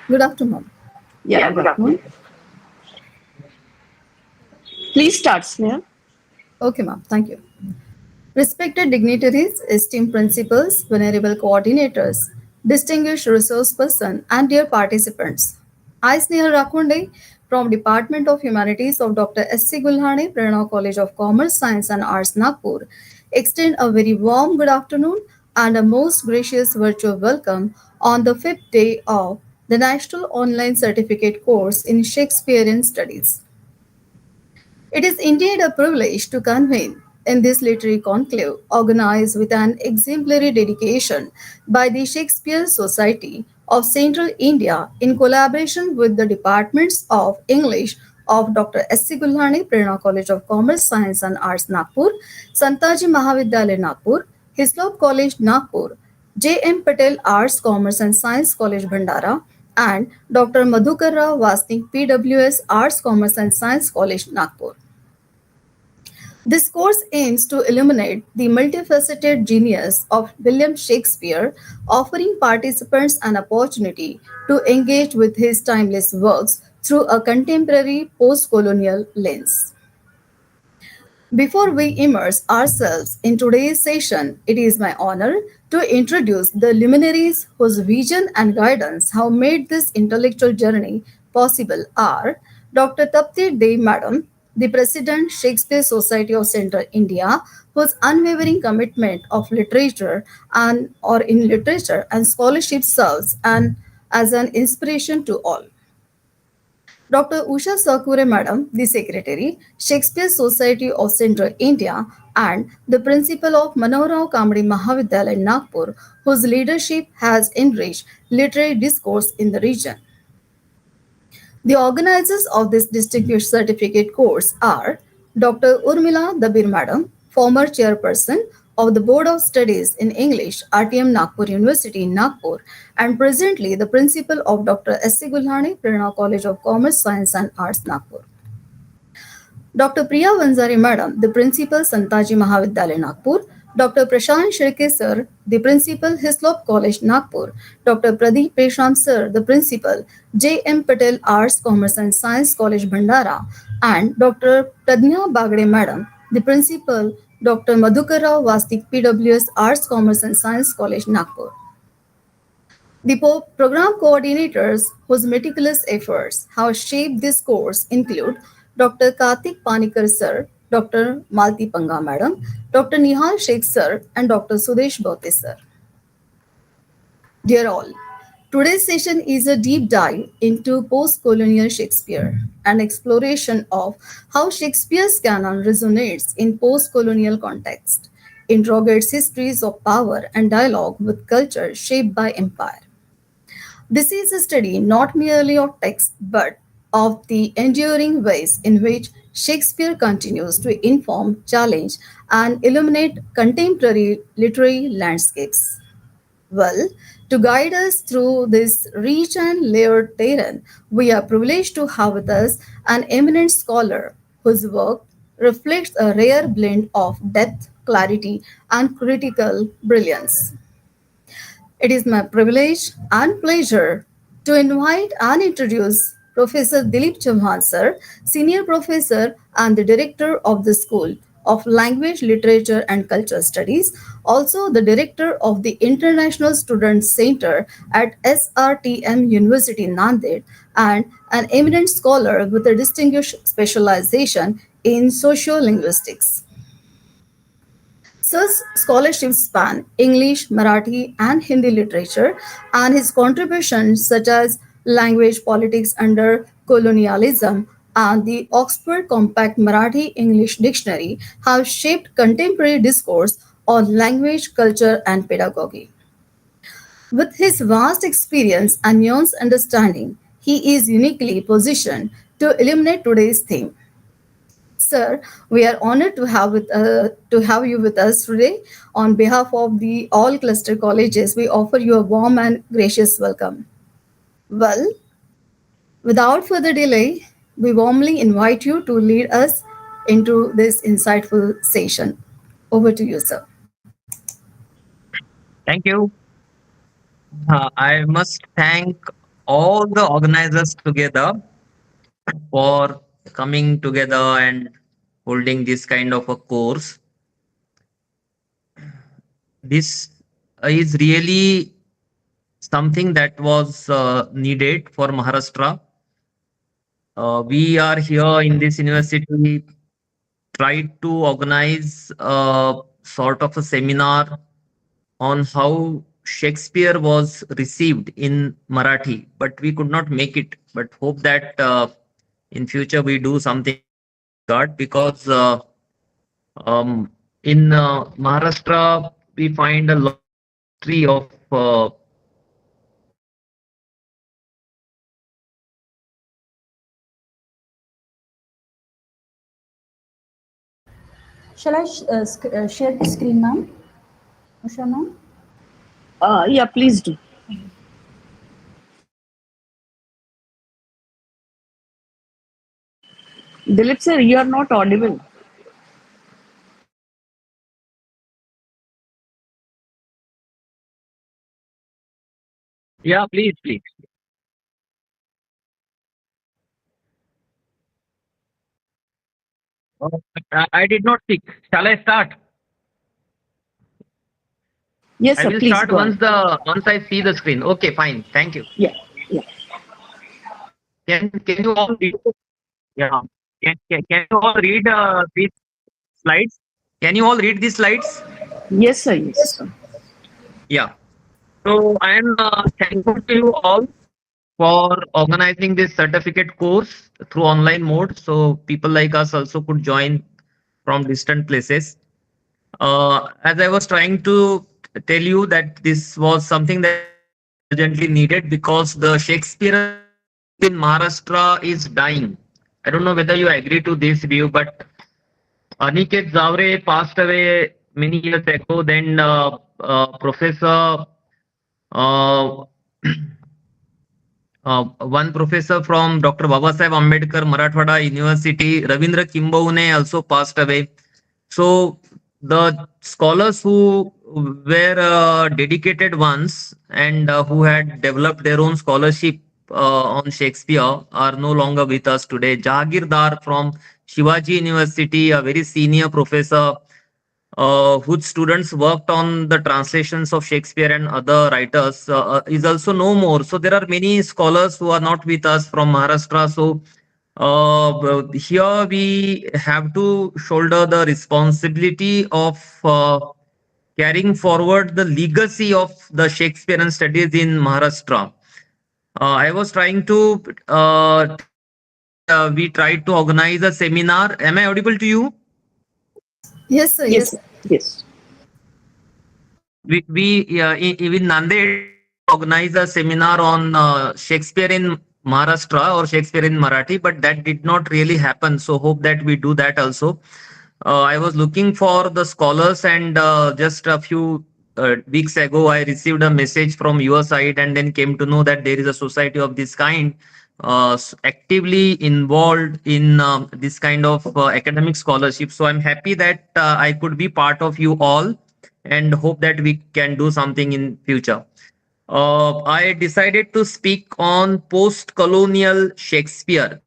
Good afternoon. Yeah, good afternoon. Please start, Sneha. Okay, ma'am. Thank you. Respected dignitaries, esteemed principals, venerable coordinators, distinguished resource person, and dear participants. I, Snehal Rakunde, from Department of Humanities of Dr. S.C. Gulhane, PRERNA College of Commerce, Science and Arts, Nagpur, extend a very warm good afternoon and a most gracious virtual welcome on the fifth day of the National Online Certificate course in Shakespearean Studies. It is indeed a privilege to convene in this literary conclave organized with an exemplary dedication by the Shakespeare Society of Central India in collaboration with the departments of English of Dr. S.C. Gulhane, Prerna College of Commerce, Science and Arts, Nagpur, Santaji Mahavidyalaya, Nagpur, HISLOP College, Nagpur, J.M. Patel Arts, Commerce and Science College, Bhandara, and Dr. Madhukarrao Wasnik, P.W.S. Arts, Commerce and Science College, Nagpur. This course aims to illuminate the multifaceted genius of William Shakespeare, offering participants an opportunity to engage with his timeless works through a contemporary post colonial lens. Before we immerse ourselves in today's session, it is my honor to introduce the luminaries whose vision and guidance have made this intellectual journey possible are Dr. Tapti Dey Madam, the President Shakespeare Society of Central India, whose unwavering commitment of literature and or in literature and scholarship serves and as an inspiration to all. Dr. Usha Sakure Madam, the Secretary, Shakespeare Society of Central India, and the Principal of Manohar Kamri Mahavidyalaya Nagpur, whose leadership has enriched literary discourse in the region. The organizers of this distinguished certificate course are Dr. Urmila Dabir Madam, former chairperson of the Board of Studies in English, RTM Nagpur University, Nagpur, and presently the principal of Dr. S.C. Gulhane, Prerna College of Commerce, Science and Arts, Nagpur. Dr. Priya Vanzari Madam, the Principal Santaji Mahavidyalaya Nagpur, Dr. Prashant Shirke Sir, the Principal HISLOP College Nagpur, Dr. Pradeep Peshram Sir, the Principal J.M. Patel Arts, Commerce and Science College Bhandara, and Dr. Pradnya Bagde Madam, the Principal Dr. Madhukarrao Vastik P.W.S Arts, Commerce and Science College Nagpur. The program coordinators whose meticulous efforts have shaped this course include Dr. Karthik Panikar Sir, Dr. Malti Panga Madam, Dr. Nihal Sheikh Sir, and Dr. Sudesh Bhaute Sir. Dear all, today's session is a deep dive into post-colonial Shakespeare, an exploration of how Shakespeare's canon resonates in post-colonial context, interrogates histories of power and dialogue with culture shaped by empire. This is a study not merely of text but of the enduring ways in which Shakespeare continues to inform, challenge, and illuminate contemporary literary landscapes. Well, to guide us through this rich and layered terrain, we are privileged to have with us an eminent scholar whose work reflects a rare blend of depth, clarity, and critical brilliance. It is my privilege and pleasure to invite and introduce Professor Dilip Chauhan sir, Senior Professor and the Director of the School of Language, Literature and Culture Studies, also the Director of the International Students Center at SRTM University Nanded, and an eminent scholar with a distinguished specialization in sociolinguistics. Such scholarships span English, Marathi, and Hindi literature, and his contributions, such as Language Politics Under Colonialism and the Oxford Compact Marathi English Dictionary, have shaped contemporary discourse on language, culture, and pedagogy. With his vast experience and nuanced understanding, he is uniquely positioned to illuminate today's theme. Sir, we are honored to have you with us today. On behalf of the all cluster colleges, we offer you a warm and gracious welcome. Well, without further delay, we warmly invite you to lead us into this insightful session. Over to you, sir. Thank you. I must thank all the organizers together for coming together and holding this kind of a course. This is really something that was needed for Maharashtra. We are here in this university, tried to organize sort of a seminar on how Shakespeare was received in Marathi, but we could not make it. But hope that in future we do something in this regard, because um, in Maharashtra we find a lot of history of Shall I share the screen, ma'am? Usha, ma'am? Yeah, please do. Dilip sir, you are not audible. yeah, please, please. Uh, I did not speak. Shall I start? Yes, I sir, will please start go ahead. once I see the screen. Okay, fine. Thank you. Yeah, yeah. Can you all read? Yeah. Can you all read these slides? Can you all read these slides? Yes, sir, yes. Yeah. So I am thankful to you all for organizing this certificate course through online mode, so people like us also could join from distant places. As I was trying to tell you, that this was something that was really urgently needed, because the Shakespearean scholarship in Maharashtra is dying. I don't know whether you agree to this view, but Aniket Zavre passed away many years ago. Then Professor uh, one professor from Dr. Babasaheb Ambedkar Marathwada University, Ravindra Kimbawune, also passed away. So the scholars who were dedicated ones, and who had developed their own scholarship on Shakespeare, are no longer with us today. Jahagir Dar from Shivaji University, a very senior professor, whose students worked on the translations of Shakespeare and other writers, is also no more. So there are many scholars who are not with us from Maharashtra. So here we have to shoulder the responsibility of carrying forward the legacy of the Shakespearean studies in Maharashtra. I was trying to tell you that we tried to organize a seminar. Am I audible to you? Yes, sir. Yes, Yes. sir, yes. In Nanded, we tried to organize a seminar on Shakespeare in Maharashtra or Shakespeare in Marathi, but that did not really happen. So hope that we do that also. I was looking for the scholars, and just a few weeks ago, I received a message from your side, and then came to know that there is a society of this kind actively involved in this kind of academic scholarship. So I'm happy that I could be part of you all, and hope that we can do something in future. I decided to speak on post-colonial Shakespeare,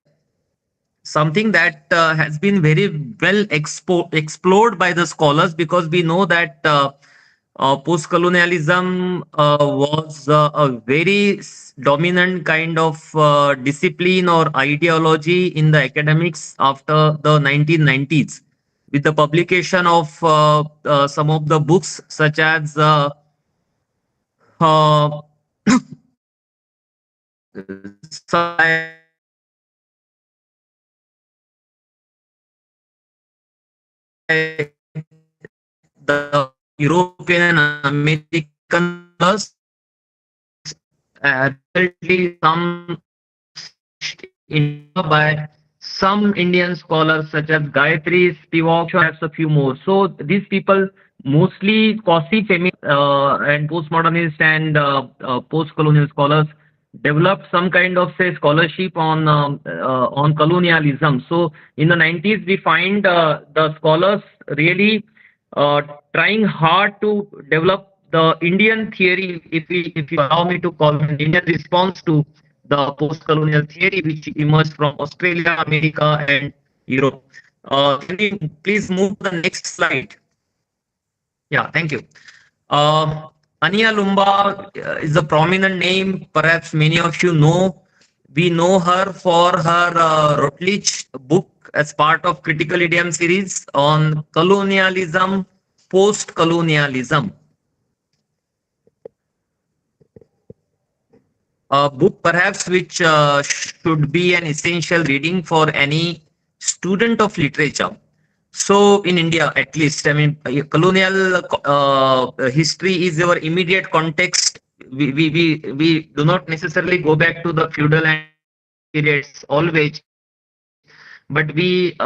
something that has been very well explored by the scholars, because we know that post-colonialism was a very dominant kind of discipline or ideology in the academics after the 1990s, with the publication of some of the books, such as uh, some like the European and American scholars, and recently some published in India by some Indian scholars such as Gayatri Spivak, perhaps a few more. So these people, mostly quasi-feminist and postmodernist and post-colonial scholars, developed some kind of, say, scholarship on colonialism. So in the 90s, we find the scholars really uh, trying hard to develop the Indian theory, if you allow me to call it, Indian response to the post-colonial theory which emerged from Australia, America, and Europe. Can we please move to the next slide? Yeah, thank you. Uh, Ania Lumba is a prominent name. Perhaps many of you know. We know her for her Routledge book as part of Critical Idiom series on colonialism, post-colonialism. A book perhaps which should be an essential reading for any student of literature. So in India, at least, I mean, colonial history is our immediate context. We do not necessarily go back to the feudal and colonial periods always, but we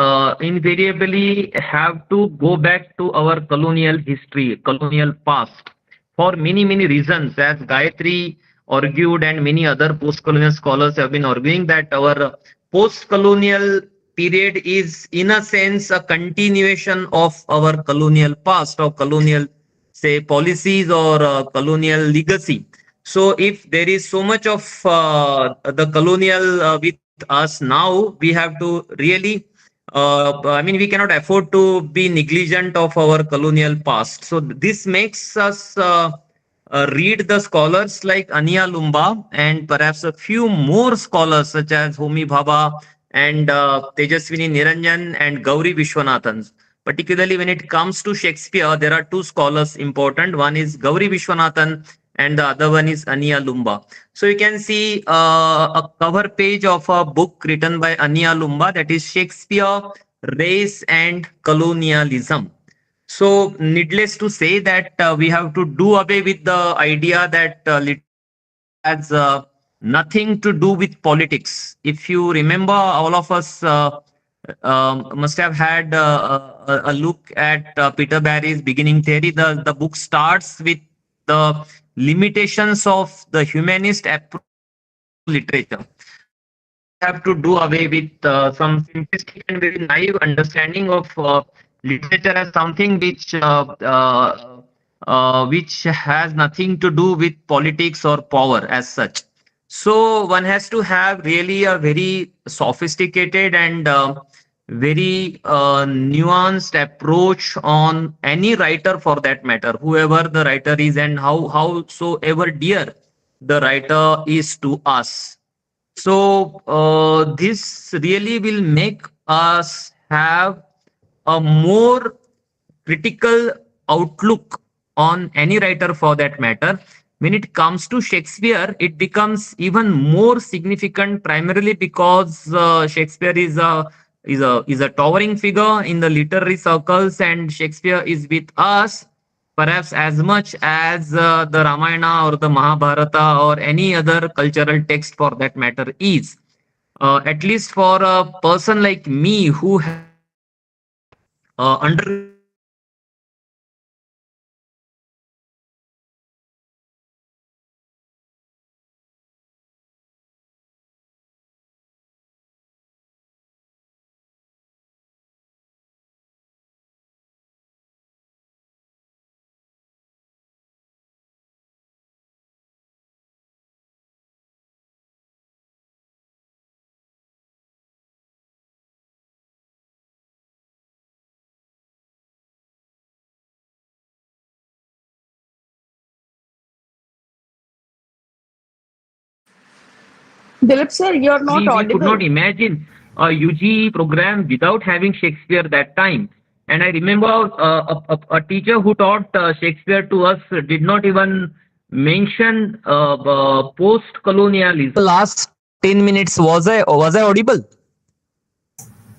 invariably have to go back to our colonial history, colonial past, for many reasons, as Gayatri argued and many other post-colonial scholars have been arguing that our post-colonial period is in a sense a continuation of our colonial past or colonial, say, policies or colonial legacy. So if there is so much of the colonial with us now, we have to really I mean, we cannot afford to be negligent of our colonial past. So this makes us read the scholars like Ania Lumba and perhaps a few more scholars such as Homi Bhabha and Tejaswini Niranjan and Gauri Vishwanathan. Particularly when it comes to Shakespeare, there are two scholars important. One is Gauri Vishwanathan and the other one is Ania Lumba. So you can see a cover page of a book written by Ania Lumba, that is Shakespeare, Race and Colonialism. So needless to say that we have to do away with the idea that literature has nothing to do with politics. If you remember, all of us must have had a look at Peter Barry's beginning theory. The book starts with the limitations of the humanist approach to literature. So we have to do away with some simplistic and very naive understanding of literature as something which has nothing to do with politics or power as such. So one has to have really a very sophisticated and very nuanced approach on any writer for that matter, whoever the writer is and howsoever dear the writer is to us. So this really will make us have a more critical outlook on any writer for that matter. When it comes to Shakespeare, it becomes even more significant primarily because Shakespeare is a towering figure in the literary circles, and Shakespeare is with us perhaps as much as the Ramayana or the Mahabharata or any other cultural text for that matter is. At least for a person like me who has undergone Dilip sir, you're not we could not audible. imagine a UG program without having Shakespeare that time. And I remember a teacher who taught Shakespeare to us did not even mention post-colonialism. The last 10 minutes, was I audible?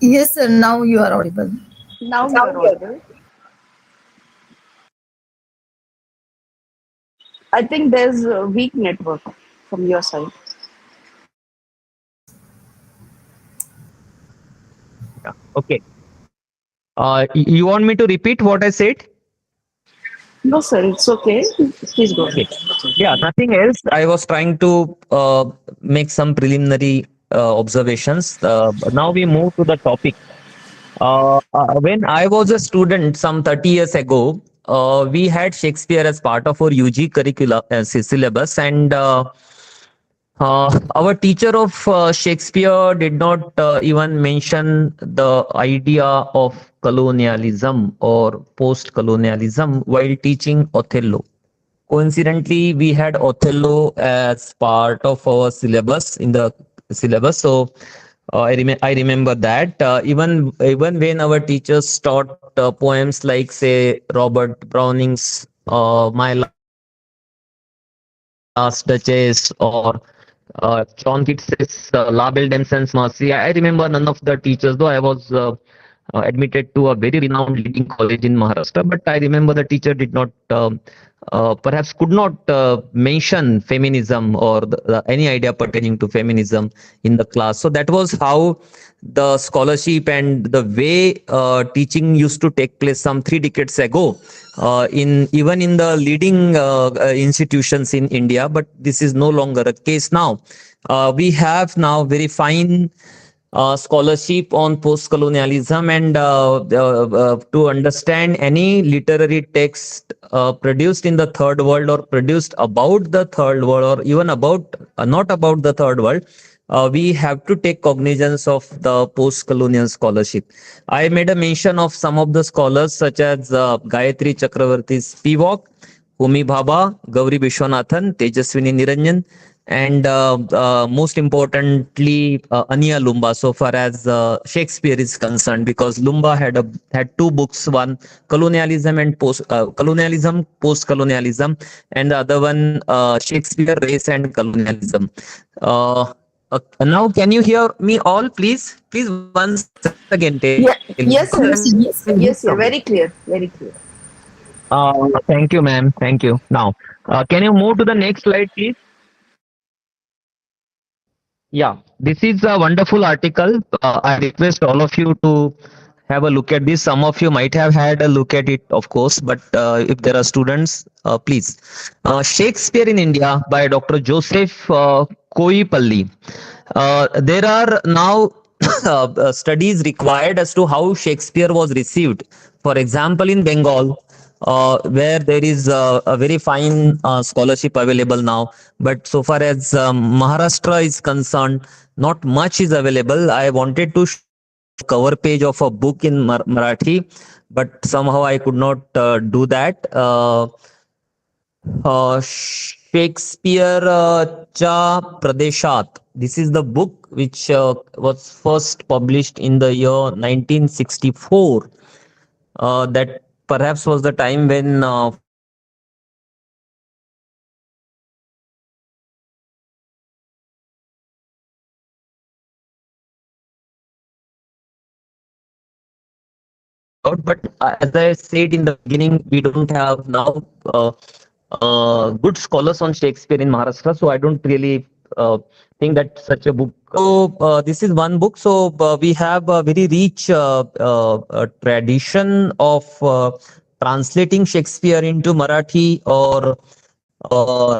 Yes, sir. Now you are audible. Now you are audible. I think there's a weak network from your side. Yeah. Okay. You want me to repeat what I said? No, sir, it's okay. Please go ahead. Okay. Yeah, nothing else. I was trying to make some preliminary observations. But now we move to the topic. When I was a student some 30 years ago, we had Shakespeare as part of our UG curricula syllabus, and Our teacher of Shakespeare did not even mention the idea of colonialism or post-colonialism while teaching Othello. Coincidentally, we had Othello as part of our syllabus in the syllabus. So I remember that even when our teachers taught poems like say Robert Browning's My Last Duchess or John Keats's La Belle Damsel's Mercy. I remember none of the teachers, though I was admitted to a very renowned leading college in Maharashtra. But I remember the teacher did not, perhaps could not mention feminism or any idea pertaining to feminism in the class. So that was how the scholarship and the way teaching used to take place some 3 decades ago in even in the leading institutions in India. But this is no longer a case now. We have now very fine scholarship on post-colonialism and to understand any literary text produced in the third world or produced about the third world or even about not about the third world, we have to take cognizance of the post-colonial scholarship. I made a mention of some of the scholars such as Gayatri Chakravarti's Spivak, Homi Bhabha, Gauri Vishwanathan, Tejaswini Niranjan, and most importantly, Ania Lumba, so far as Shakespeare is concerned, because Lumba had 2 books, one colonialism and post colonialism, and the other one Shakespeare, Race and Colonialism. Now, can you hear me all, please? Please once again tell me. Yeah, yes, sir. Yes, yes. Yes, sir. Very clear. Very clear. Thank you, ma'am. Thank you. Now, can you move to the next slide, please? Yeah, this is a wonderful article. I request all of you to have a look at this. Some of you might have had a look at it, of course, but if there are students, please. Shakespeare in India by Dr. Joseph Koipalli. There are now studies required as to how Shakespeare was received. For example, in Bengal, where there is a very fine scholarship available now. But so far as Maharashtra is concerned, not much is available. I wanted to show the cover page of a book in Marathi, but somehow I could not do that. Shakespeareच्या Pradeshat. This is the book which was first published in the year 1964. That perhaps was the time when first Shakespeare came out. But as I said in the beginning, we don't have now good scholars on Shakespeare in Maharashtra, so I don't really think that such a book. So this is one book. So we have a very rich tradition of translating Shakespeare into Marathi or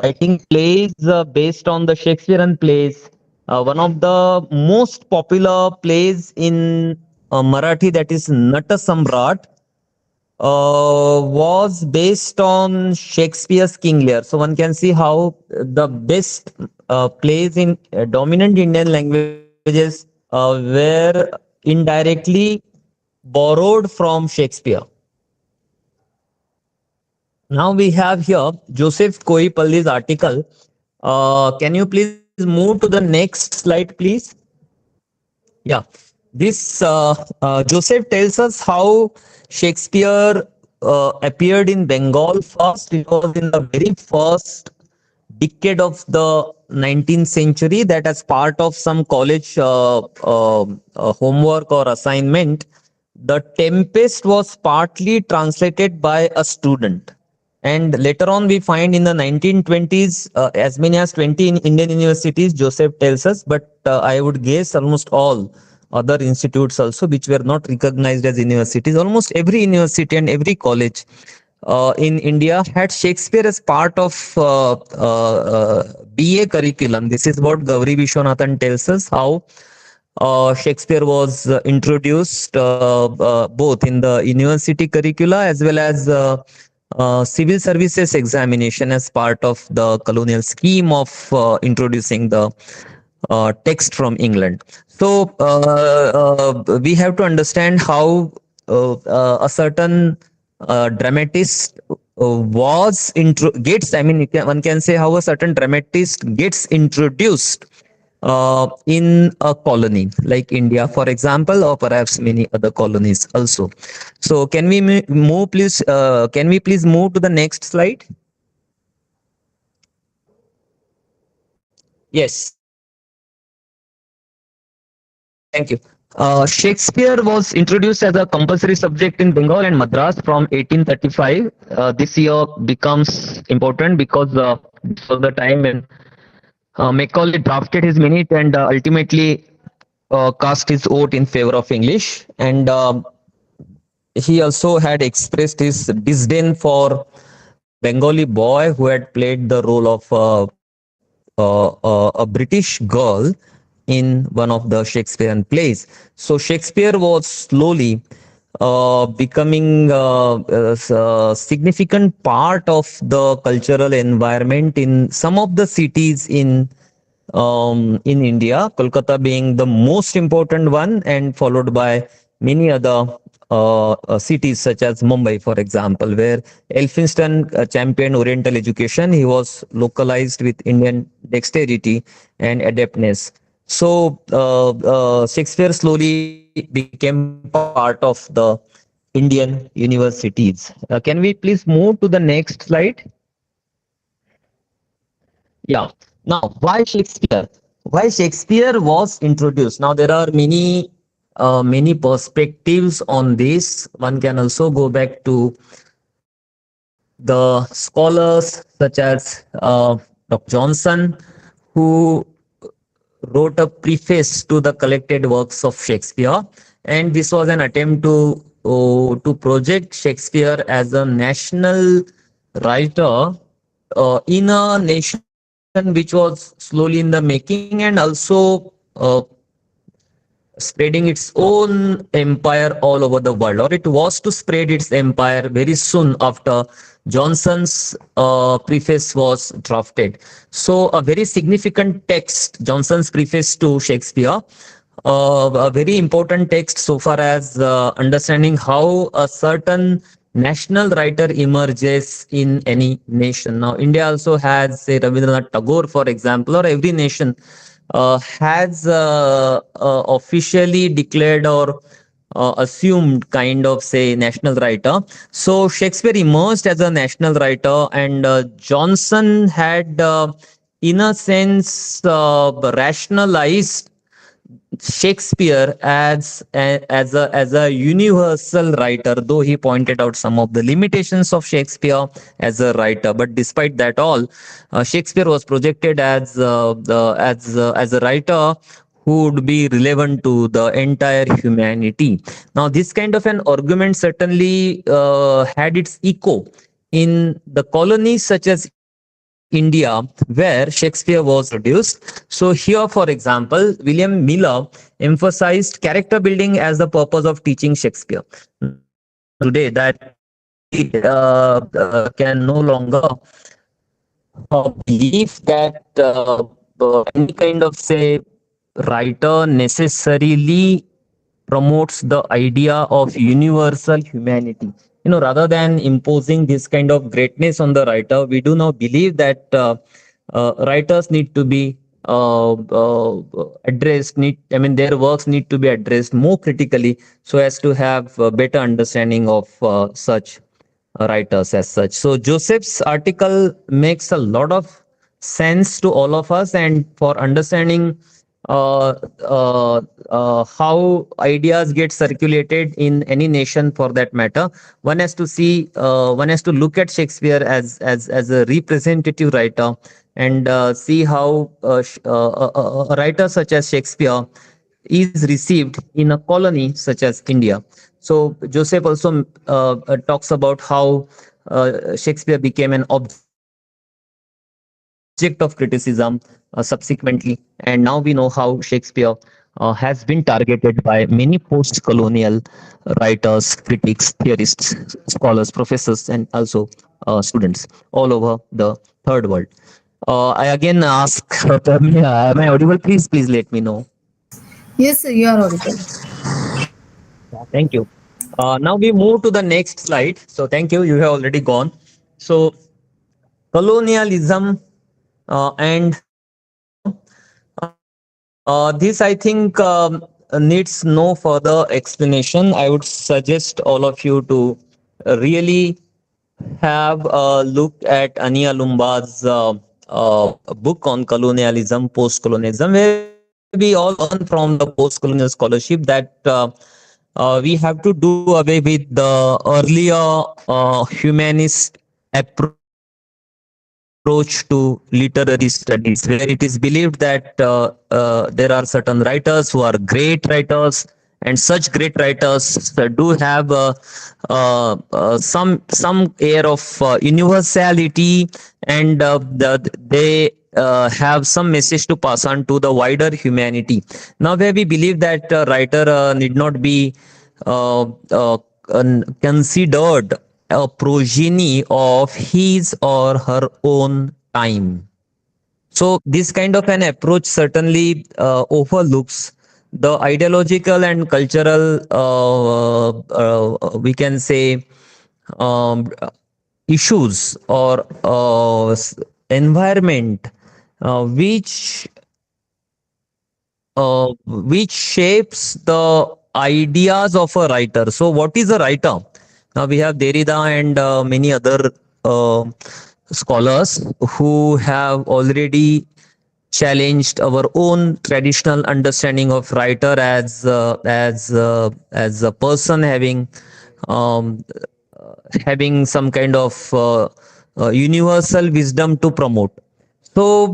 writing plays based on the Shakespearean plays. One of the most popular plays in Marathi, that is Nata Samrat, was based on Shakespeare's King Lear. So one can see how the best plays in dominant Indian languages were indirectly borrowed from Shakespeare. Now we have here Joseph Koipalli's article. Can you please move to the next slide, please? Yeah, this Joseph tells us how Shakespeare appeared in Bengal first. It was in the very first decade of the 19th century, that as part of some college homework or assignment, the Tempest was partly translated by a student. And later on, we find in the 1920s, as many as 20 in Indian universities, Joseph tells us, but I would guess almost all other institutes also, which were not recognized as universities. Almost every university and every college in India had Shakespeare as part of BA curriculum. This is what Gauri Vishwanathan tells us, how Shakespeare was introduced both in the university curricula as well as civil services examination as part of the colonial scheme of introducing the text from England. So we have to understand how a certain dramatist gets. I mean, one can say how a certain dramatist gets introduced in a colony like India, for example, or perhaps many other colonies also. So can we move, please? Can we please move to the next slide? Yes. Thank you. Shakespeare was introduced as a compulsory subject in Bengal and Madras from 1835. This year becomes important because this was the time when Macaulay drafted his minute and ultimately cast his vote in favor of English. And he also had expressed his disdain for a Bengali boy who had played the role of a British girl in one of the Shakespearean plays. So Shakespeare was slowly becoming a significant part of the cultural environment in some of the cities in India, Kolkata being the most important one, and followed by many other cities such as Mumbai, for example, where Elphinstone championed Oriental education. He was localized with Indian dexterity and adeptness. So Shakespeare slowly became part of the Indian universities. Can we please move to the next slide? Yeah. Now, why Shakespeare? Why Shakespeare was introduced? Now, there are many perspectives on this. One can also go back to the scholars such as Dr. Johnson, who wrote a preface to the collected works of Shakespeare, and this was an attempt to project Shakespeare as a national writer in a nation which was slowly in the making, and also spreading its own empire all over the world, or it was to spread its empire very soon after Johnson's preface was drafted. So, a very significant text, Johnson's preface to Shakespeare, a very important text so far as understanding how a certain national writer emerges in any nation. Now, India also has, say, Rabindranath Tagore, for example, or every nation has officially declared or assumed kind of, say, national writer. So Shakespeare emerged as a national writer, and Johnson had in a sense rationalized Shakespeare as a universal writer, though he pointed out some of the limitations of Shakespeare as a writer. But despite that all, Shakespeare was projected as a writer who would be relevant to the entire humanity. Now, this kind of an argument certainly had its echo in the colonies such as India, where Shakespeare was introduced. So here, for example, William Miller emphasized character building as the purpose of teaching Shakespeare. Now, we know today that we can no longer believe that any kind of, say, writer necessarily promotes the idea of universal humanity. Rather than imposing this kind of greatness on the writer, we do now believe that writers need to be addressed. I mean, their works need to be addressed more critically so as to have a better understanding of such writers as such. So Joseph's article makes a lot of sense to all of us, and for understanding uh, how ideas get circulated in any nation, for that matter, one has to look at Shakespeare as a representative writer, and see how a writer such as Shakespeare is received in a colony such as India. So Joseph also talks about how Shakespeare became an object of criticism subsequently, and now we know how Shakespeare has been targeted by many post-colonial writers, critics, theorists, scholars, professors, and also students all over the third world. I again ask, am I audible? Please let me know. Yes, sir, you are audible. Yeah, thank you. Now we move to the next slide. So thank you. You have already gone. So colonialism and racism. This I think needs no further explanation. I would suggest all of you to really have a look at Ania Lumba's book on colonialism, post-colonialism, where we all learn from the post-colonial scholarship that we have to do away with the earlier humanist approach to literary studies, where it is believed that there are certain writers who are great writers, and such great writers do have some air of universality, and they have some message to pass on to the wider humanity. Now, where we believe that a writer need not be uh, uh, considered a progeny of his or her own time. So this kind of an approach certainly overlooks the ideological and cultural, we can say, um, issues or environment which which shapes the ideas of a writer. So, what is a writer? Now we have Derrida and many other uh, scholars who have already challenged our own traditional understanding of writer as a person um, having some kind of universal wisdom to promote. So,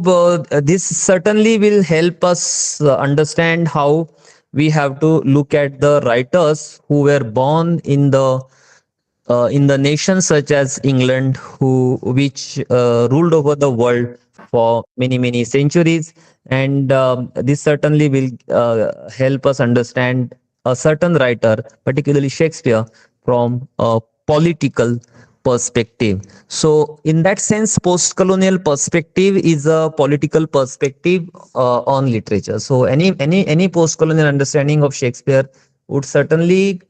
this certainly will help us understand how we have to look at the writers who were born in the nations such as England, who which ruled over the world for many centuries, and this certainly will help us understand a certain writer, particularly Shakespeare, from a political perspective. So, in that sense, post-colonial perspective is a political perspective on literature. So, any post-colonial understanding of Shakespeare would certainly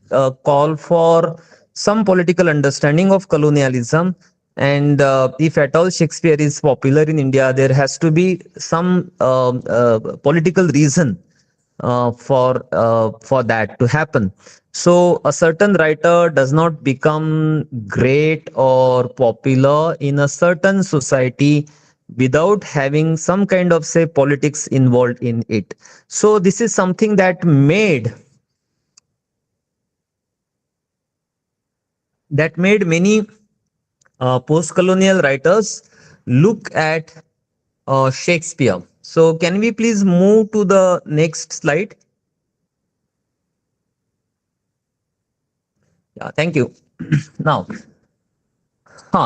call for some political understanding of colonialism. And if at all Shakespeare is popular in India, there has to be some political reason for that to happen. So a certain writer does not become great or popular in a certain society without having some kind of, say, politics involved in it. So this is something that made many post-colonial writers look at Shakespeare. So can we please move to the next slide? Yeah, thank you. Now,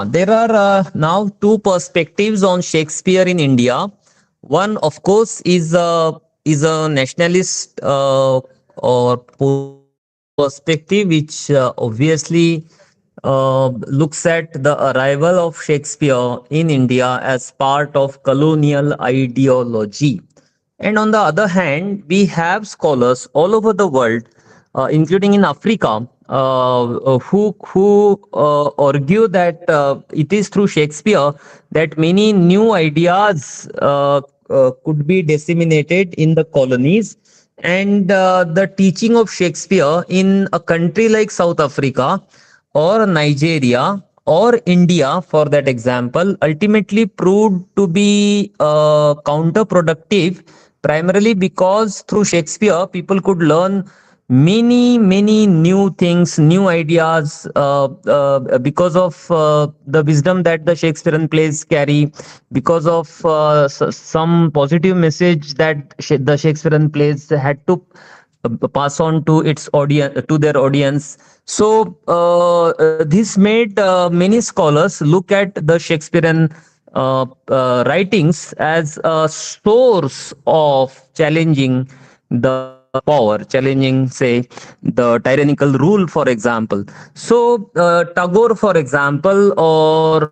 there are now two perspectives on Shakespeare in India. One, of course, is a nationalist or post-colonial perspective, which obviously looks at the arrival of Shakespeare in India as part of colonial ideology. And on the other hand, we have scholars all over the world, including in Africa, who argue that it is through Shakespeare that many new ideas could be disseminated in the colonies, and the teaching of Shakespeare in a country like South Africa or Nigeria or India, for that example, ultimately proved to be counterproductive, primarily because through Shakespeare, people could learn many new things, new ideas, because of the wisdom that the Shakespearean plays carry, because of some positive message that the Shakespearean plays had to pass on to its audience, to their audience. So this made many scholars look at the Shakespearean writings as a source of challenging the power, challenging, say, the tyrannical rule, for example. So, Tagore, for example, or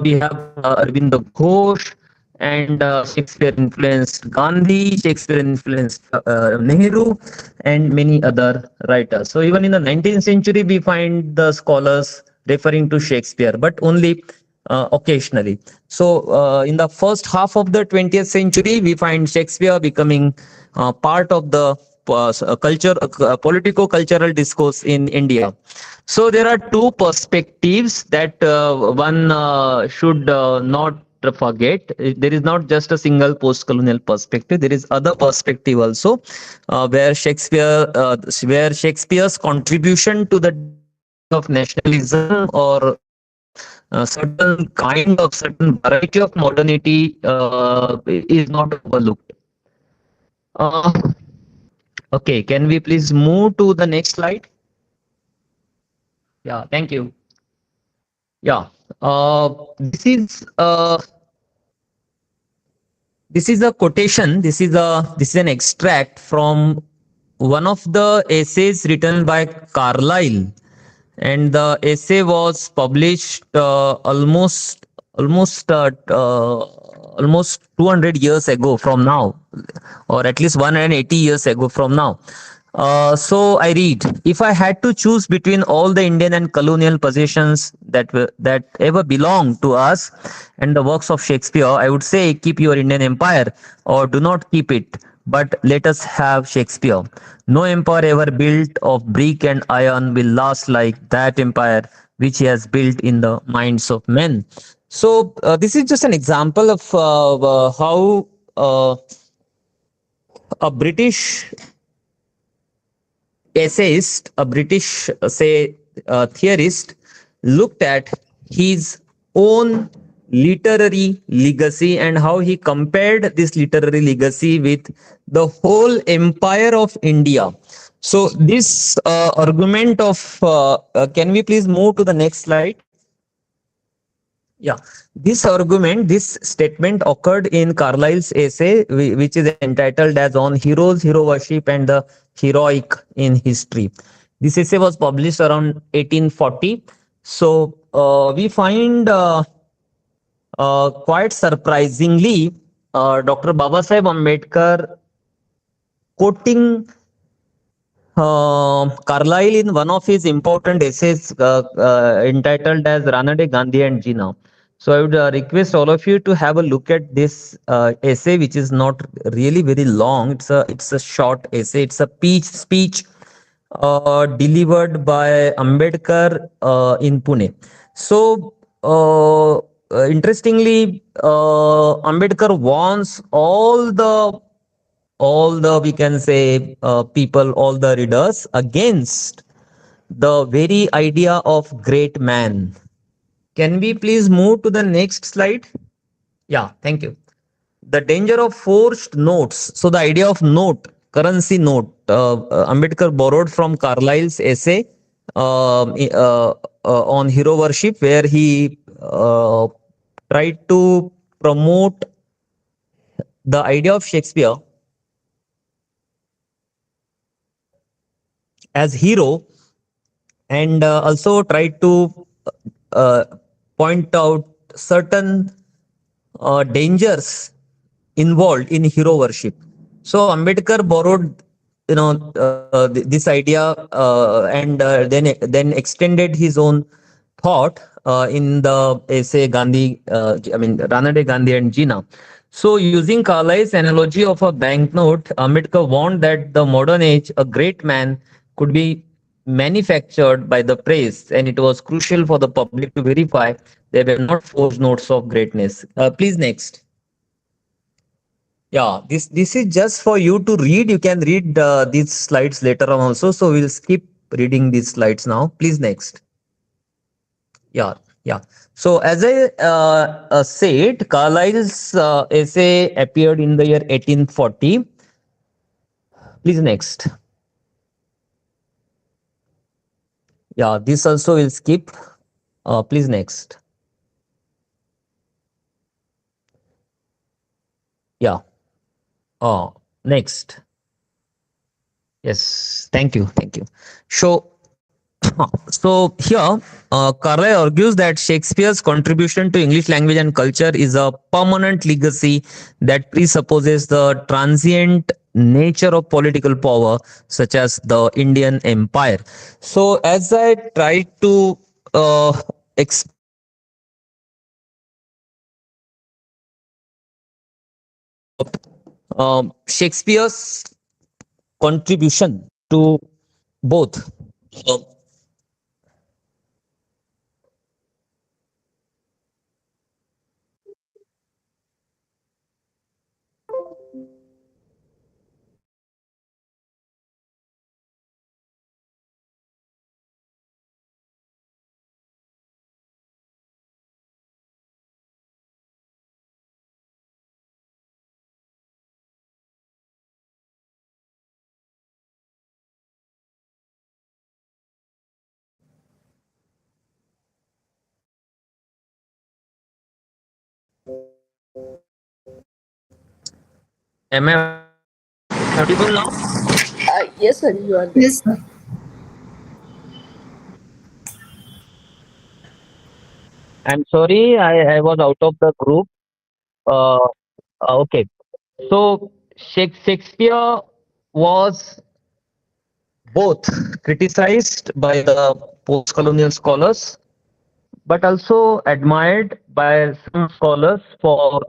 we have Arvind Ghosh, and Shakespeare influenced Gandhi, Shakespeare influenced Nehru, and many other writers. So, even in the 19th century, we find the scholars referring to Shakespeare, but only occasionally. So, in the first half of the 20th century, we find Shakespeare becoming part of the politico-cultural discourse in India. So, there are two perspectives that one should not forget. There is not just a single post-colonial perspective. There is other perspective also, where Shakespeare's contribution to the development of nationalism or certain kind of certain variety of modernity is not overlooked. Uh, okay, can we please move to the next slide? Yeah, thank you. Yeah, this is a quotation. This is an extract from one of the essays written by Carlyle, and the essay was published almost 200 years ago from now, or at least 180 years ago from now. So I read: if I had to choose between all the Indian and colonial possessions that ever belonged to us and the works of Shakespeare, I would say keep your Indian empire or do not keep it, but let us have Shakespeare. No empire ever built of brick and iron will last like that empire which he has built in the minds of men. So this is just an example of how a British essayist, a British, say, theorist, looked at his own literary legacy and how he compared this literary legacy with the whole empire of India. So, this argument of, can we please move to the next slide? Yeah, this argument, this statement occurred in Carlyle's essay, which is entitled as "On Heroes, Hero Worship, and the Heroic in History." This essay was published around 1840. So we find quite surprisingly Dr. Babasaheb Ambedkar quoting Carlyle in one of his important essays entitled as Ranade, Gandhi and Jinnah. So I would request all of you to have a look at this essay, which is not really very long. It's a short essay. It's a speech delivered by Ambedkar in Pune. So interestingly, Ambedkar wants all the we can say people, all the readers, against the very idea of great man. Can we please move to the next slide? Yeah, thank you. The danger of forged notes. So the idea of note, currency note, Ambedkar borrowed from Carlyle's essay on hero worship, where he tried to promote the idea of Shakespeare as hero, and also tried to uh, point out certain dangers involved in hero worship. So Ambedkar borrowed, this idea and then extended his own thought in the essay Gandhi, Ranade, Gandhi and Jinnah. So using Carlyle's analogy of a banknote, Ambedkar warned that the modern age, a great man could be manufactured by the press, and it was crucial for the public to verify they were not forged notes of greatness. Please next. Yeah, this is just for you to read. You can read these slides later on also. So we'll skip reading these slides now. Please next. Yeah, yeah. So as I said, Carlyle's essay appeared in the year 1840. Please next. Yeah, this also will skip. Please next. Yeah. Next. Yes, thank you, thank you. So, so here, Carlyle argues that Shakespeare's contribution to English language and culture is a permanent legacy that presupposes the transient nature of political power, such as the Indian Empire. So, as I try to explain Shakespeare's contribution to both. So, am I audible now? Yes, sir, you are there. Yes, sir. I'm sorry, I was out of the group. Uh, okay. So Shakespeare was both criticized by the post-colonial scholars, but also admired by some scholars for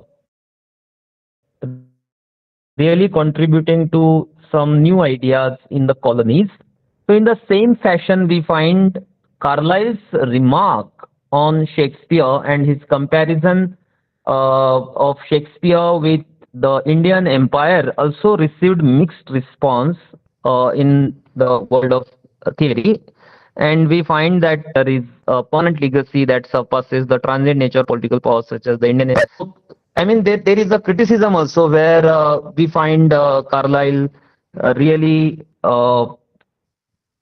really contributing to some new ideas in the colonies. So, in the same fashion, we find Carlyle's remark on Shakespeare and his comparison of Shakespeare with the Indian Empire also received mixed response in the world of theory. And we find that there is a permanent legacy that surpasses the transient nature of political power, such as the Indian Empire. So, I mean, there is a criticism also where we find Carlyle really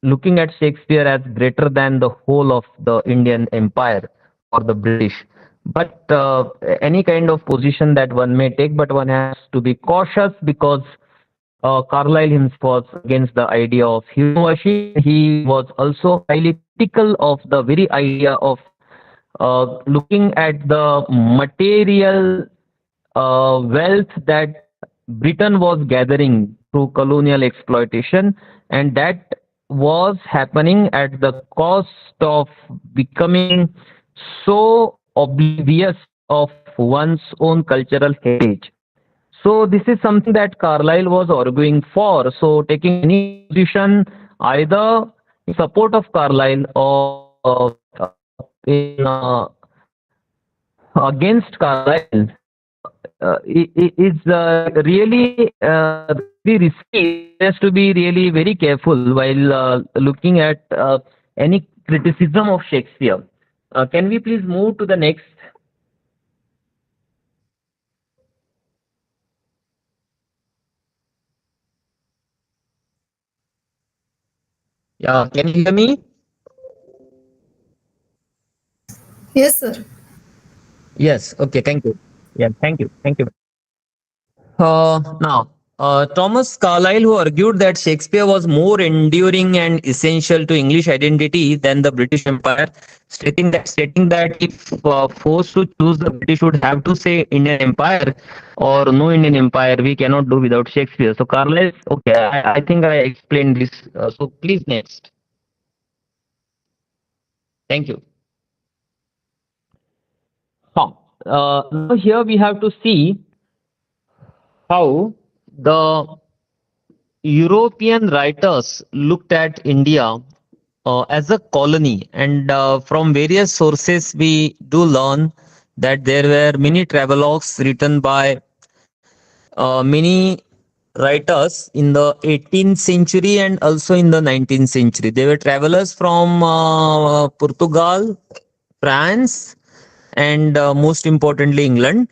looking at Shakespeare as greater than the whole of the Indian Empire or the British. But any kind of position that one may take, but one has to be cautious because Carlyle himself was against the idea of hero worship. He was also highly critical of the very idea of looking at the material wealth that Britain was gathering through colonial exploitation, and that was happening at the cost of becoming so oblivious of one's own cultural heritage. So this is something that Carlyle was arguing for. So taking any position either in support of Carlyle or in against Carlyle is really very risky. One has to be really very careful while looking at any criticism of Shakespeare. Can we please move to the next? Yeah, can you hear me? Yes, sir. Yes. Okay. Thank you. Yeah. Thank you. Thank you. Now, Thomas Carlyle, who argued that Shakespeare was more enduring and essential to English identity than the British Empire, stating that if forced to choose, the British would have to say Indian Empire or no Indian Empire. We cannot do without Shakespeare. So Carlyle, okay, I think I explained this. So please next. Thank you. Now here we have to see how the European writers looked at India as a colony, and from various sources, we do learn that there were many travelogues written by many writers in the 18th century and also in the 19th century. They were travelers from Portugal, France, and most importantly England.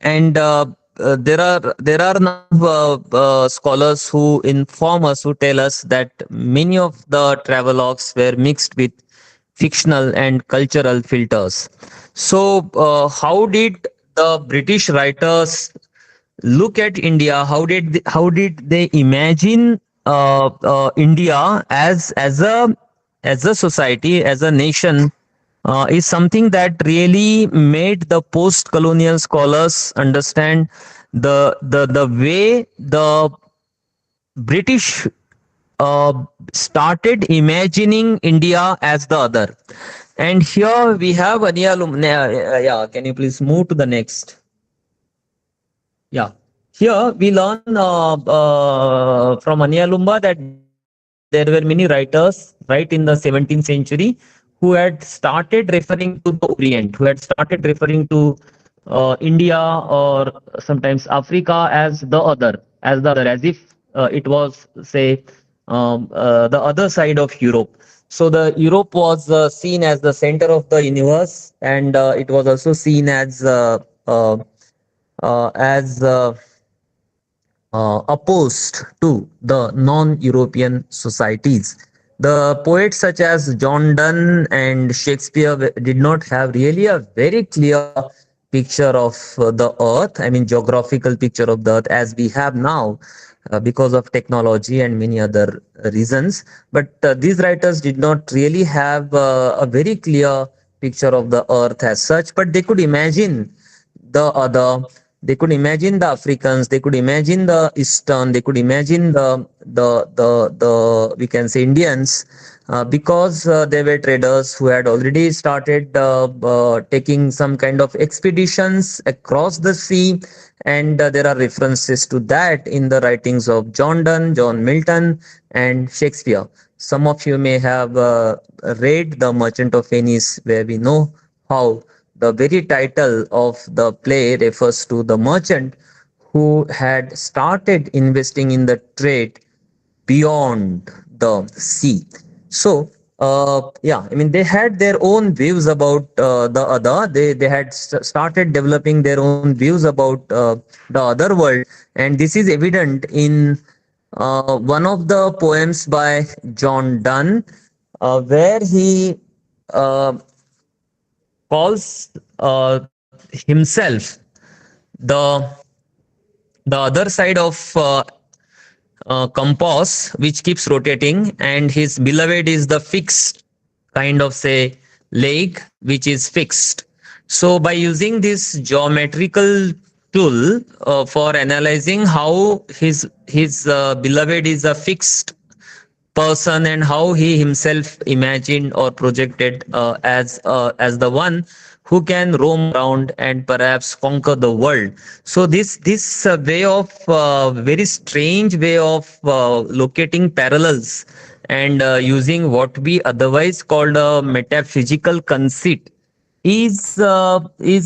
And there are now scholars who inform us, who tell us that many of the travelogues were mixed with fictional and cultural filters. So, how did the British writers look at India? How did they imagine India as a society, as a nation, is something that really made the post-colonial scholars understand the way the British started imagining India as the other. And here we have yeah, can you please move to the next? Yeah. Here we learn from Lumba that there were many writers right in the 17th century who had started referring to the Orient, who had started referring to India or sometimes Africa as the other, as if it was, say, the other side of Europe. So the Europe was seen as the center of the universe, and it was also seen as opposed to the non-European societies. The poets such as John Donne and Shakespeare did not have really a very clear picture of the earth, I mean, geographical picture of the earth as we have now because of technology and many other reasons. But these writers did not really have a very clear picture of the earth as such, but they could imagine the other, they could imagine the Africans, they could imagine the Eastern, they could imagine the we can say Indians, because they were traders who had already started taking some kind of expeditions across the sea, and there are references to that in the writings of John Donne, John Milton, and Shakespeare. Some of you may have read The Merchant of Venice, where we know how the very title of the play refers to the merchant who had started investing in the trade beyond the sea. So, yeah, I mean, they had their own views about the other. They had started developing their own views about the other world, and this is evident in one of the poems by John Donne, where he uh, calls himself the the other side of compass which keeps rotating, and his beloved is the fixed kind of, say, leg which is fixed. So by using this geometrical tool for analyzing how his beloved is a fixed person and how he himself imagined or projected as the one who can roam around and perhaps conquer the world. So this way of very strange way of locating parallels and using what we otherwise called a metaphysical conceit is a very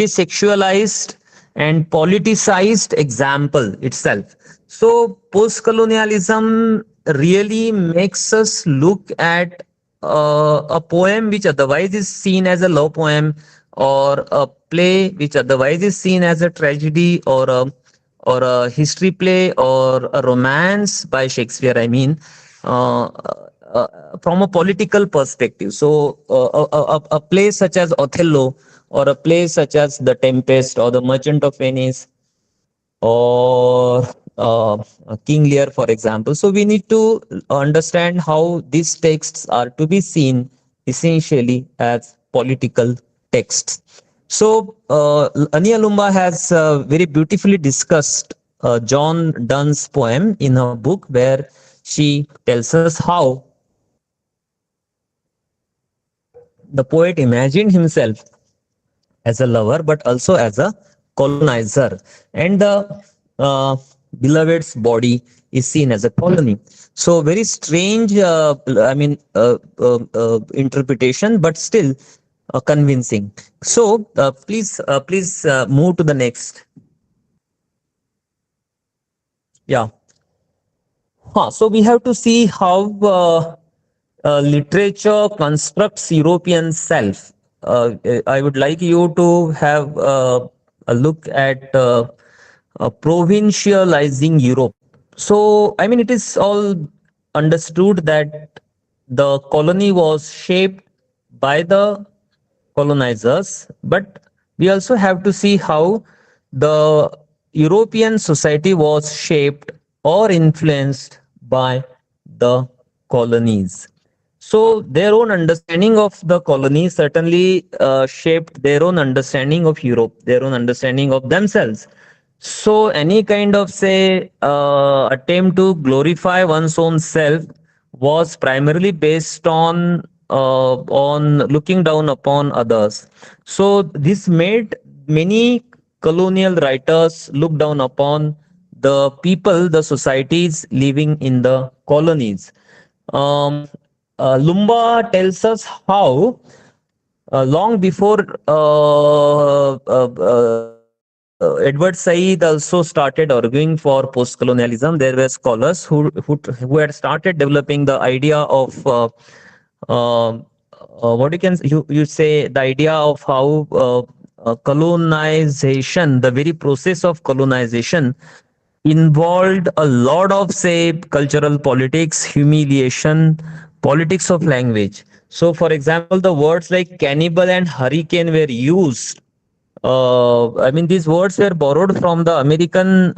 sexualized and politicized example itself. So post-colonialism really makes us look at a poem which otherwise is seen as a love poem, or a play which otherwise is seen as a tragedy, or a history play, or a romance by Shakespeare. I mean, from a political perspective. So, a play such as Othello, or a play such as The Tempest, or The Merchant of Venice, or King Lear, for example. So, we need to understand how these texts are to be seen essentially as political texts. So, Ania Lumba has very beautifully discussed John Donne's poem in her book, where she tells us how the poet imagined himself as a lover, but also as a colonizer, and the beloved's body is seen as a colony. So, very strange, interpretation, but still convincing. So, please move to the next. Yeah. So we have to see how literature constructs European self. I would like you to have a look at provincializing Europe. So, I mean, it is all understood that the colony was shaped by the colonizers, but we also have to see how the European society was shaped or influenced by the colonies. So their own understanding of the colonies certainly shaped their own understanding of Europe, their own understanding of themselves. So any kind of say attempt to glorify one's own self was primarily based on looking down upon others. So this made many colonial writers look down upon the people, the societies living in the colonies. Um, Lumba tells us how long before Edward Said also started arguing for post-colonialism, there were scholars who had started developing the idea of uh, what you say the idea of how colonization, the very process of colonization, involved a lot of say cultural politics, humiliation, politics of language. So for example, the words like cannibal and hurricane were used. I mean, these words were borrowed from the American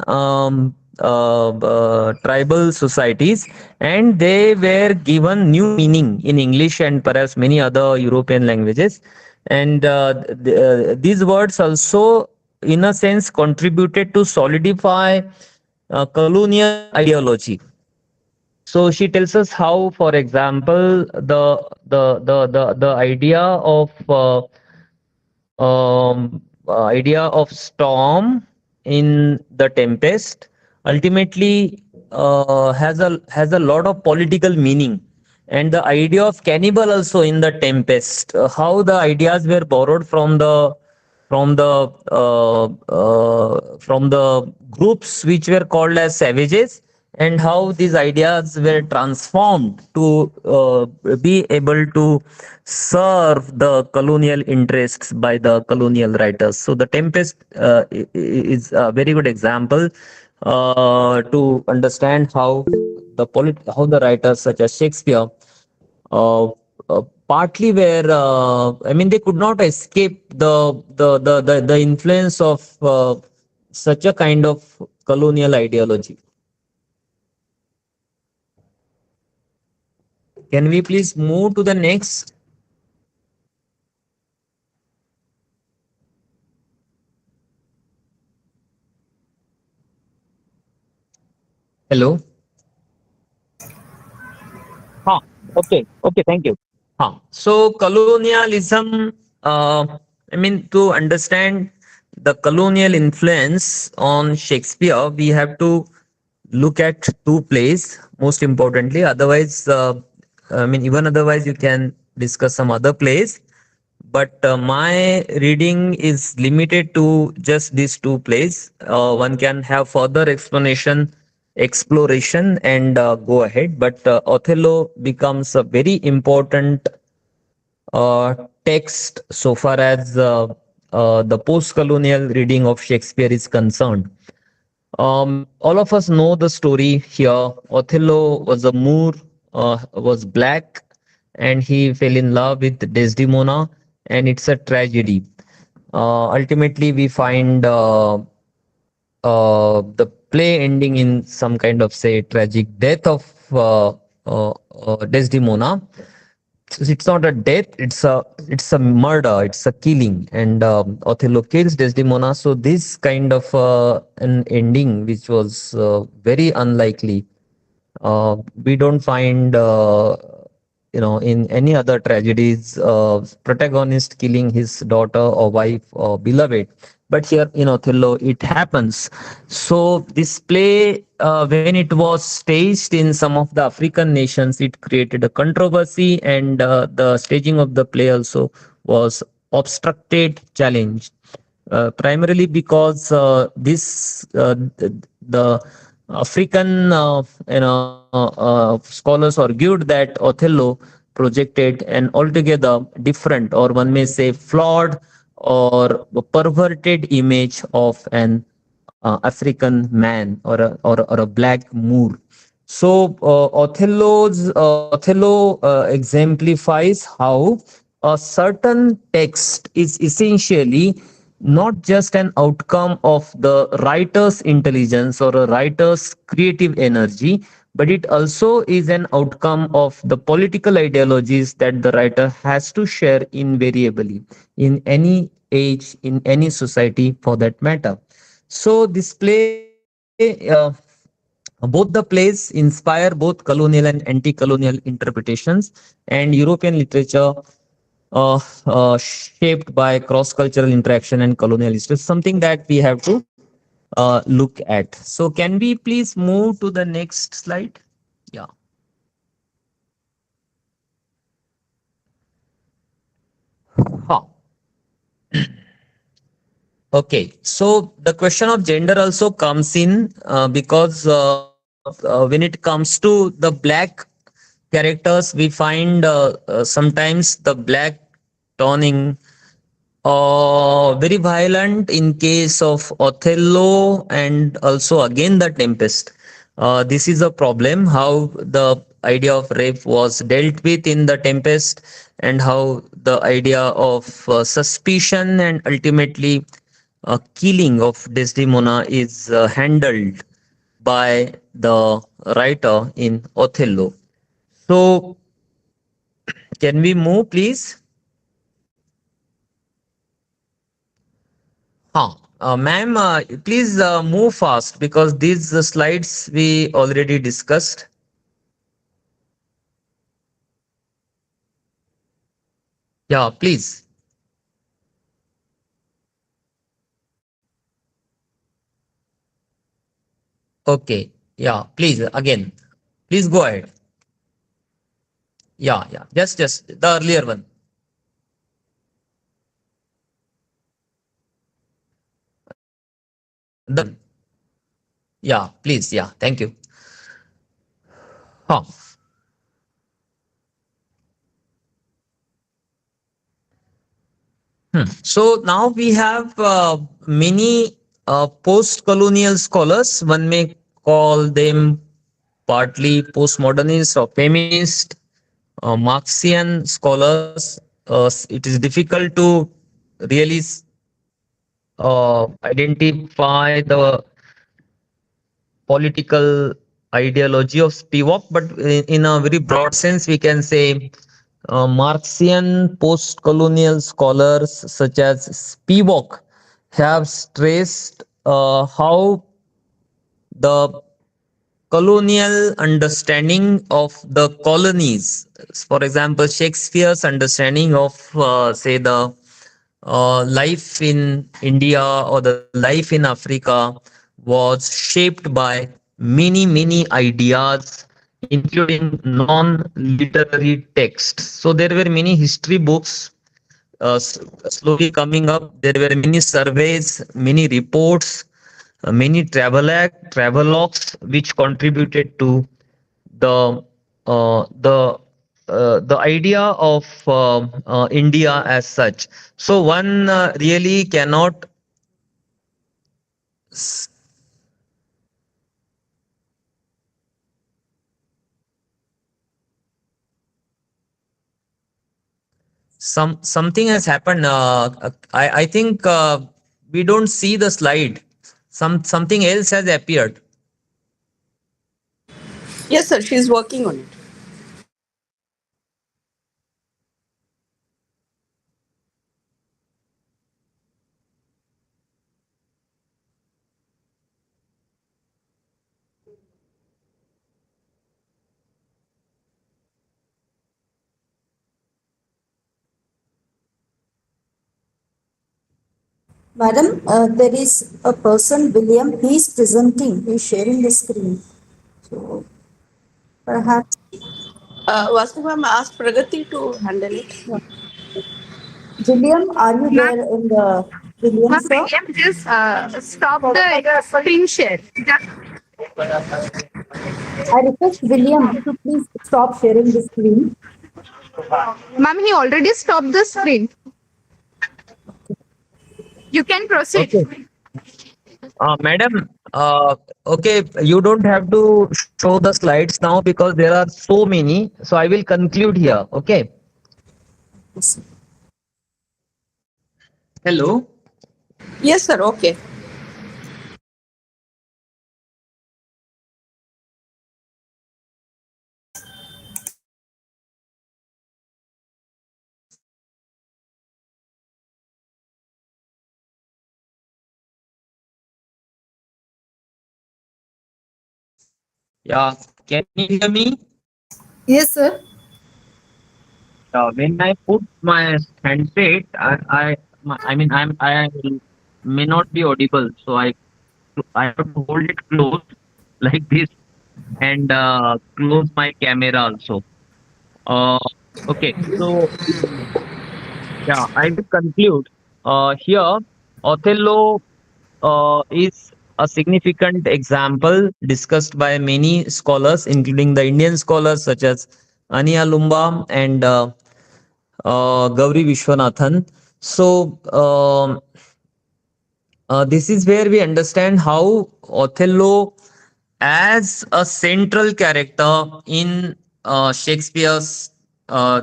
tribal societies, and they were given new meaning in English and perhaps many other European languages. And these words also, in a sense, contributed to solidify colonial ideology. So she tells us how, for example, the idea of storm in the tempest ultimately has a lot of political meaning, and the idea of cannibal also in the tempest, how the ideas were borrowed from the groups which were called as savages, and how these ideas were transformed to be able to serve the colonial interests by the colonial writers. So the Tempest is a very good example to understand how the writers such as Shakespeare uh, partly were I mean they could not escape the influence of such a kind of colonial ideology. Can we please move to the next? Hello. Huh. Okay. Okay. Thank you. Huh. So colonialism. I mean, to understand the colonial influence on Shakespeare, we have to look at two plays most importantly. Otherwise, I mean, even otherwise, you can discuss some other plays. But my reading is limited to just these two plays. One can have further exploration, and go ahead. But Othello becomes a very important text so far as the post-colonial reading of Shakespeare is concerned. All of us know the story here. Othello was a Moor, was black, and he fell in love with Desdemona, and it's a tragedy. Ultimately, we find the play ending in some kind of say tragic death of Desdemona. So it's not a death; it's a murder, it's a killing, and Othello kills Desdemona. So this kind of an ending, which was very unlikely, we don't find in any other tragedies protagonist killing his daughter or wife or beloved, but here in Othello it happens. So this play, when it was staged in some of the African nations, it created a controversy, and the staging of the play also was obstructed, challenged, primarily because the African scholars argued that Othello projected an altogether different, or one may say flawed or perverted image of an African man, or a black Moor. So Othello exemplifies how a certain text is essentially not just an outcome of the writer's intelligence or a writer's creative energy, but it also is an outcome of the political ideologies that the writer has to share invariably in any age, in any society for that matter. So this play, both the plays inspire both colonial and anti-colonial interpretations, and European literature shaped by cross-cultural interaction and colonial history, something that we have to look at. So can we please move to the next slide? Yeah. Huh. Okay, so the question of gender also comes in because when it comes to the black characters, we find sometimes the black toning very violent in case of Othello and also again the Tempest. This is a problem how the idea of rape was dealt with in the Tempest, and how the idea of suspicion and ultimately killing of Desdemona is handled by the writer in Othello. So, can we move, please? Huh. Ma'am, please move fast because these slides we already discussed. Yeah, please. Okay. Yeah, please again. Please go ahead. Yeah, yeah. Just the earlier one. The one. Yeah, please. Yeah, thank you. Huh. So now we have many post-colonial scholars. One may call them partly postmodernist or feminist, Marxian scholars. It is difficult to really identify the political ideology of Spivak, but in a very broad sense, we can say Marxian post-colonial scholars such as Spivak have stressed how the colonial understanding of the colonies, for example, Shakespeare's understanding of, say, the life in India or the life in Africa was shaped by many ideas, including non-literary texts. So there were many history books slowly coming up. There were many surveys, many reports, many travelogues which contributed to the the idea of India as such. So one really cannot s- something has happened. I think we don't see the slide. Something else has appeared. Yes, sir. She's working on it. Madam, there is a person, William, he is presenting, he is sharing the screen. So perhaps, Vasudha ma'am asked Pragati to handle it. yeah. William, are you Ma'am, there in the, William, sir? William, just stop the screen share. I request William to please stop sharing the screen. Ma'am, he already stopped the screen. You can proceed. Okay, madam. Okay, you don't have to show the slides now because there are so many. So I will conclude here. Okay. Yes. Hello. Yes, sir. Okay. Yeah, can you hear me? Yes, sir. When I put my handset, I mean, I may not be audible, so I have to hold it close like this and close my camera also. Uh, okay, so yeah, I will conclude. Here, Othello is a significant example discussed by many scholars, including the Indian scholars such as Ania Lumba and Gauri Vishwanathan. So, this is where we understand how Othello, as a central character in Shakespeare's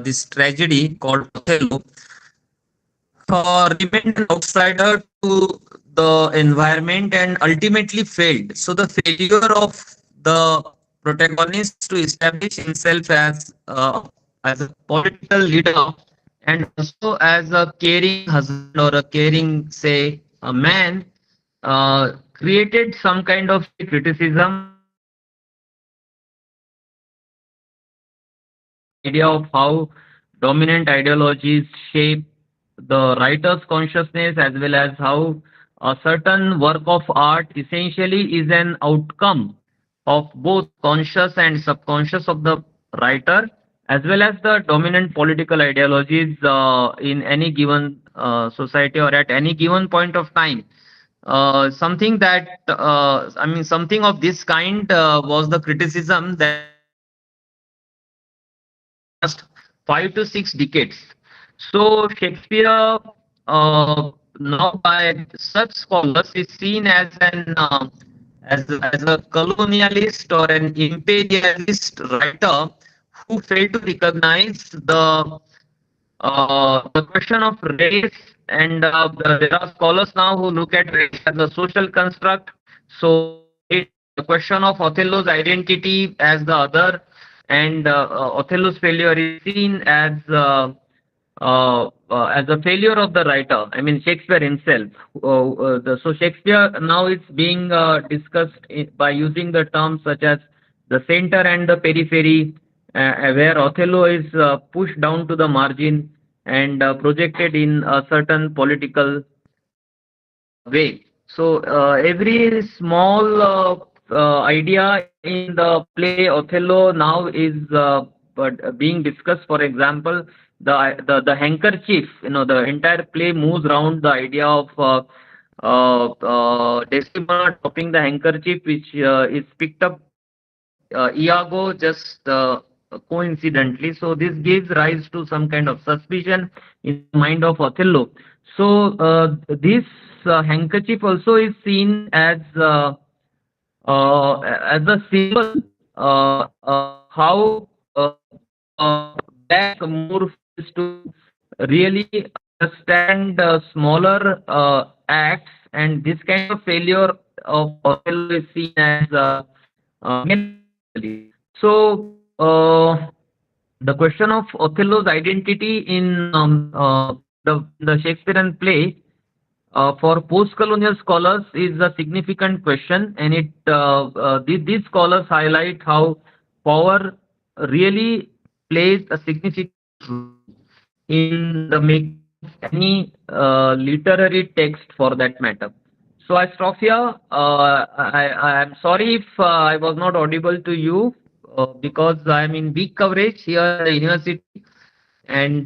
this tragedy called Othello, remained an outsider to the environment and ultimately failed. So the failure of the protagonist to establish himself as a political leader and also as a caring husband or a caring, say, a man, created some kind of criticism idea of how dominant ideologies shape the writer's consciousness, as well as how a certain work of art essentially is an outcome of both conscious and subconscious of the writer, as well as the dominant political ideologies in any given society or at any given point of time. Something that I mean, something of this kind was the criticism that last 5 to 6 decades. So Shakespeare, now by such scholars, is seen as as a colonialist or an imperialist writer who failed to recognize the question of race, and there are scholars now who look at race as a social construct. So the question of Othello's identity as the other, and Othello's failure is seen as a failure of the writer. I mean Shakespeare himself. So Shakespeare now is being discussed by using the terms such as the center and the periphery, where Othello is pushed down to the margin and projected in a certain political way. So every small idea in the play Othello now is being discussed. For example, the handkerchief. The entire play moves around the idea of Desdemona dropping the handkerchief, which is picked up by Iago just coincidentally. So this gives rise to some kind of suspicion in the mind of Othello. So this handkerchief also is seen as a symbol how black Moor fails to really understand smaller acts, and this kind of failure of Othello is seen as so. The question of Othello's identity in the Shakespearean play for post-colonial scholars is a significant question, and these scholars highlight how power really plays a significant role in the making of any literary text for that matter. So I stop here. I am sorry if I was not audible to you because I am in weak coverage here at the university, and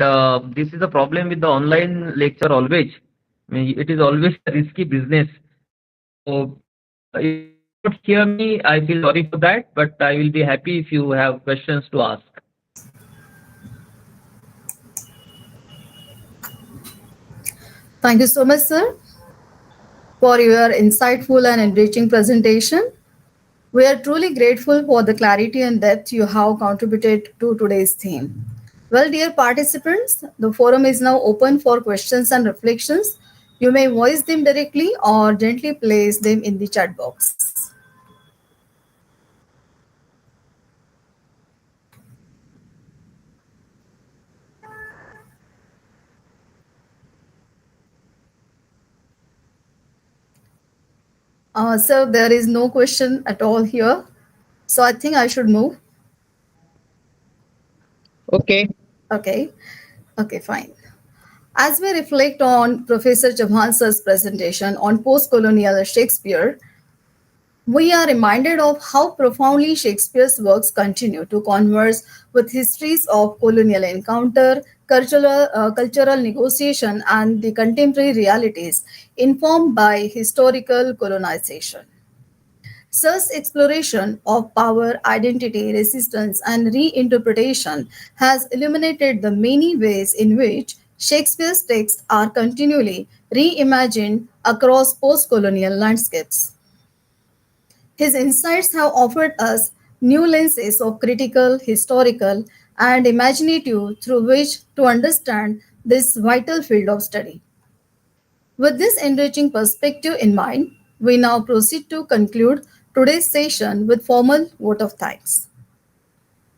this is a problem with the online lecture always. I mean, it is always a risky business. So if you don't hear me, I feel sorry for that, but I will be happy if you have questions to ask. Thank you so much, sir, for your insightful and enriching presentation. We are truly grateful for the clarity and depth you have contributed to today's theme. Well, dear participants, the forum is now open for questions and reflections. You may voice them directly or gently place them in the chat box. So there is no question at all here. So I think I should move. Okay. Okay. Okay, fine. As we reflect on Professor Chavhansa's presentation on post-colonial Shakespeare, we are reminded of how profoundly Shakespeare's works continue to converse with histories of colonial encounter, cultural negotiation, and the contemporary realities informed by historical colonization. Such exploration of power, identity, resistance, and reinterpretation has illuminated the many ways in which Shakespeare's texts are continually reimagined across post colonial landscapes. His insights have offered us new lenses of critical, historical, and imaginative through which to understand this vital field of study. With this enriching perspective in mind, we now proceed to conclude today's session with formal vote of thanks.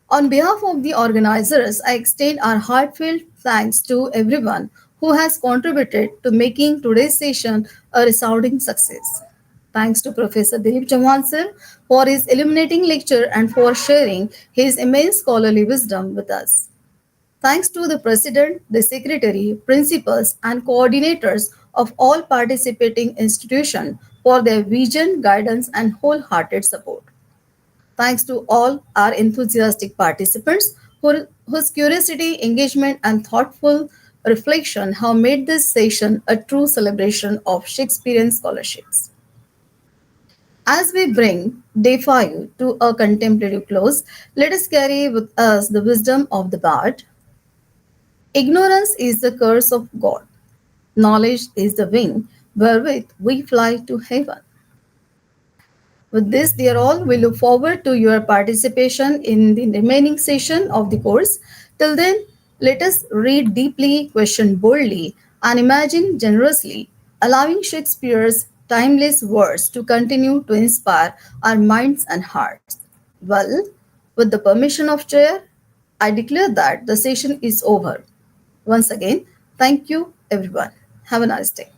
On behalf of the organizers, I extend our heartfelt thanks to everyone who has contributed to making today's session a resounding success. Thanks to Professor Dilip Chauhan sir for his illuminating lecture and for sharing his immense scholarly wisdom with us. Thanks to the President, the Secretary, Principals, and coordinators of all participating institutions for their vision, guidance, and wholehearted support. Thanks to all our enthusiastic participants whose curiosity, engagement, and thoughtful reflection have made this session a true celebration of Shakespearean scholarships. As we bring day 5 to a contemplative close, let us carry with us the wisdom of the bard. Ignorance is the curse of God. Knowledge is the wing wherewith we fly to heaven. With this, dear all, we look forward to your participation in the remaining session of the course. Till then, let us read deeply, question boldly, and imagine generously, allowing Shakespeare's timeless words to continue to inspire our minds and hearts. Well, with the permission of Chair, I declare that the session is over. Once again, thank you, everyone. Have a nice day.